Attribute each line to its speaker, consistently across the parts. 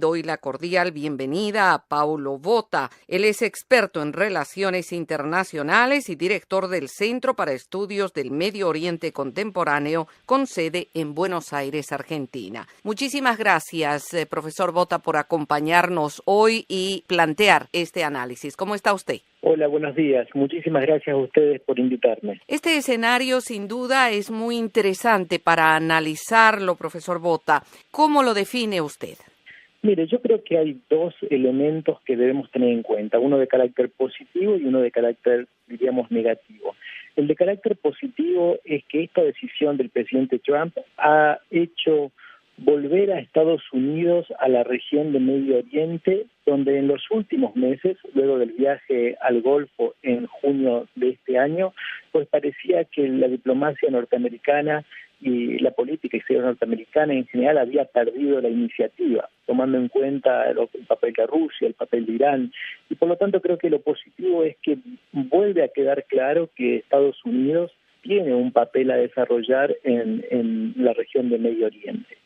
Speaker 1: Doy la cordial bienvenida a Paulo Botta. Él es experto en relaciones internacionales y director del Centro para Estudios del Medio Oriente Contemporáneo, con sede en Buenos Aires, Argentina. Muchísimas gracias, profesor Botta, por acompañarnos hoy y plantear este análisis. ¿Cómo está usted?
Speaker 2: Hola, buenos días. Muchísimas gracias a ustedes por invitarme.
Speaker 1: Este escenario, sin duda, es muy interesante para analizarlo, profesor Botta. ¿Cómo lo define usted?
Speaker 2: Mire, yo creo que hay dos elementos que debemos tener en cuenta, uno de carácter positivo y uno de carácter, diríamos, negativo. El de carácter positivo es que esta decisión del presidente Trump ha hecho volver a Estados Unidos a la región de Medio Oriente, donde en los últimos meses, luego del viaje al Golfo en junio de este año, pues parecía que la diplomacia norteamericana y la política exterior norteamericana en general había perdido la iniciativa, tomando en cuenta el papel de Rusia, el papel de Irán, y por lo tanto creo que lo positivo es que vuelve a quedar claro que Estados Unidos tiene un papel a desarrollar en la región de Medio Oriente.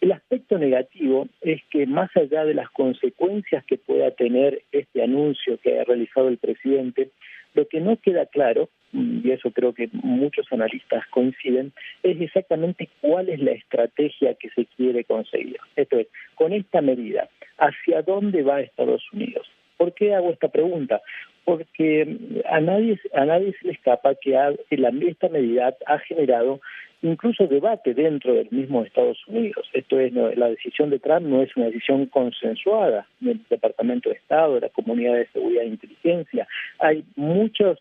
Speaker 2: El aspecto negativo es que más allá de las consecuencias que pueda tener este anuncio que ha realizado el presidente, lo que no queda claro, y eso creo que muchos analistas coinciden, es exactamente cuál es la estrategia que se quiere conseguir. Esto es, con esta medida, ¿hacia dónde va Estados Unidos? ¿Por qué hago esta pregunta? Porque a nadie se le escapa que esta medida ha generado incluso debate dentro del mismo Estados Unidos. Esto es, la decisión de Trump no es una decisión consensuada del Departamento de Estado, de la Comunidad de Seguridad e Inteligencia. Hay muchas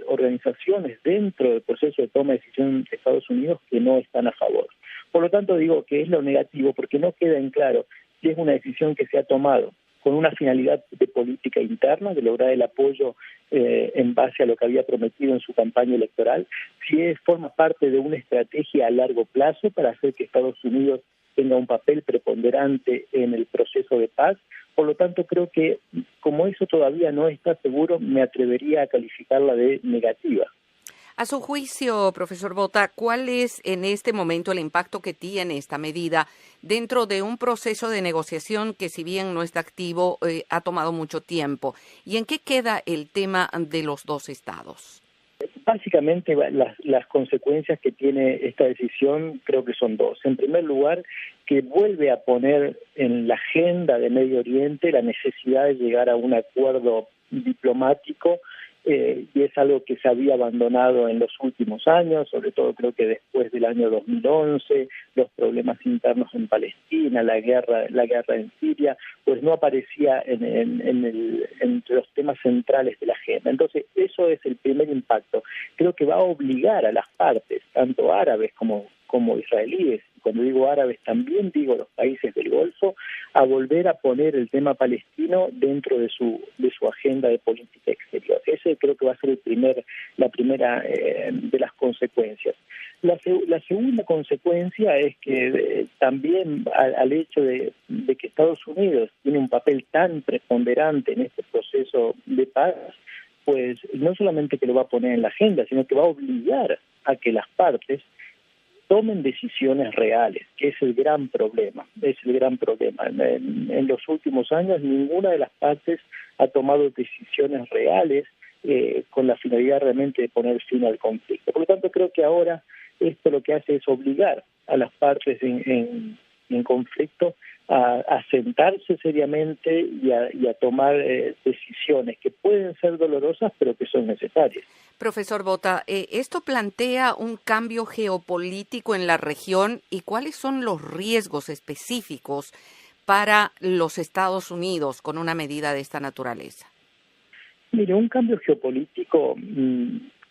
Speaker 2: organizaciones dentro del proceso de toma de decisión de Estados Unidos que no están a favor. Por lo tanto, digo que es lo negativo porque no queda en claro si es una decisión que se ha tomado con una finalidad de política interna, de lograr el apoyo en base a lo que había prometido en su campaña electoral, si forma parte de una estrategia a largo plazo para hacer que Estados Unidos tenga un papel preponderante en el proceso de paz. Por lo tanto, creo que como eso todavía no está seguro, me atrevería a calificarla de negativa.
Speaker 1: A su juicio, profesor Botta, ¿cuál es en este momento el impacto que tiene esta medida dentro de un proceso de negociación que, si bien no está activo, ha tomado mucho tiempo? ¿Y en qué queda el tema de los dos estados?
Speaker 2: Básicamente, las consecuencias que tiene esta decisión creo que son dos. En primer lugar, que vuelve a poner en la agenda de Medio Oriente la necesidad de llegar a un acuerdo diplomático, y es algo que se había abandonado en los últimos años, sobre todo creo que después del año 2011, los problemas internos en Palestina, la guerra en Siria, pues no aparecía entre los temas centrales de la agenda. Entonces, eso es el primer impacto. Creo que va a obligar a las partes, tanto árabes como israelíes, cuando digo árabes también digo los países del Golfo, a volver a poner el tema palestino dentro de su agenda de política exterior. Ese creo que va a ser la primera de las consecuencias. La segunda consecuencia es que también al hecho de que Estados Unidos tiene un papel tan preponderante en este proceso de paz, pues no solamente que lo va a poner en la agenda, sino que va a obligar a que las partes tomen decisiones reales, que es el gran problema. En los últimos años ninguna de las partes ha tomado decisiones reales con la finalidad realmente de poner fin al conflicto. Por lo tanto, creo que ahora esto lo que hace es obligar a las partes en conflicto a sentarse seriamente y a tomar decisiones que pueden ser dolorosas, pero que son necesarias.
Speaker 1: Profesor Botta, ¿esto plantea un cambio geopolítico en la región y cuáles son los riesgos específicos para los Estados Unidos con una medida de esta naturaleza?
Speaker 2: Mire, un cambio geopolítico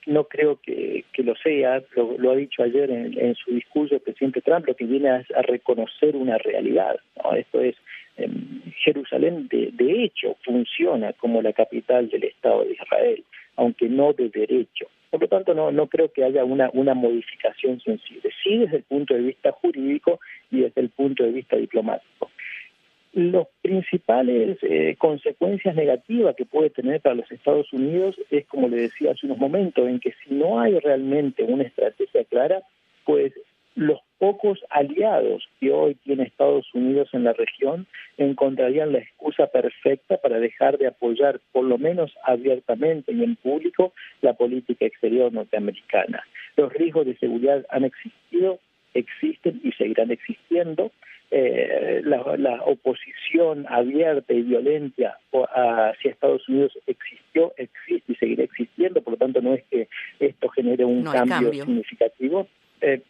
Speaker 2: no creo que lo sea, lo ha dicho ayer en su discurso el presidente Trump, lo que viene a reconocer una realidad, ¿no? Esto es, Jerusalén de hecho funciona como la capital del Estado de Israel, aunque no de derecho. Por lo tanto, no creo que haya una modificación sensible, sí desde el punto de vista jurídico y desde el punto de vista diplomático. Las principales consecuencias negativas que puede tener para los Estados Unidos es, como le decía hace unos momentos, en que si no hay realmente una estrategia clara, pues los pocos aliados que hoy tiene Estados Unidos en la región encontrarían la excusa perfecta para dejar de apoyar, por lo menos abiertamente y en público, la política exterior norteamericana. Los riesgos de seguridad han existido, existen y seguirán existiendo. La oposición abierta y violenta hacia Estados Unidos existió, existe y seguirá existiendo, por lo tanto no es que esto genere un cambio significativo.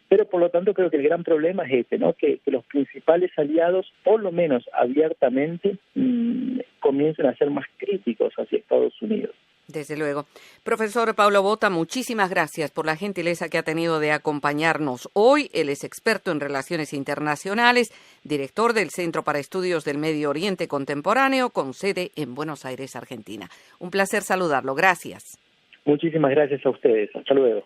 Speaker 2: Pero por lo tanto creo que el gran problema es este, ¿no? Que los principales aliados, por lo menos abiertamente, comiencen a ser más críticos hacia Estados Unidos.
Speaker 1: Desde luego. Profesor Pablo Bota, muchísimas gracias por la gentileza que ha tenido de acompañarnos hoy. Él es experto en relaciones internacionales, director del Centro para Estudios del Medio Oriente Contemporáneo, con sede en Buenos Aires, Argentina. Un placer saludarlo. Gracias.
Speaker 2: Muchísimas gracias a ustedes. Hasta luego.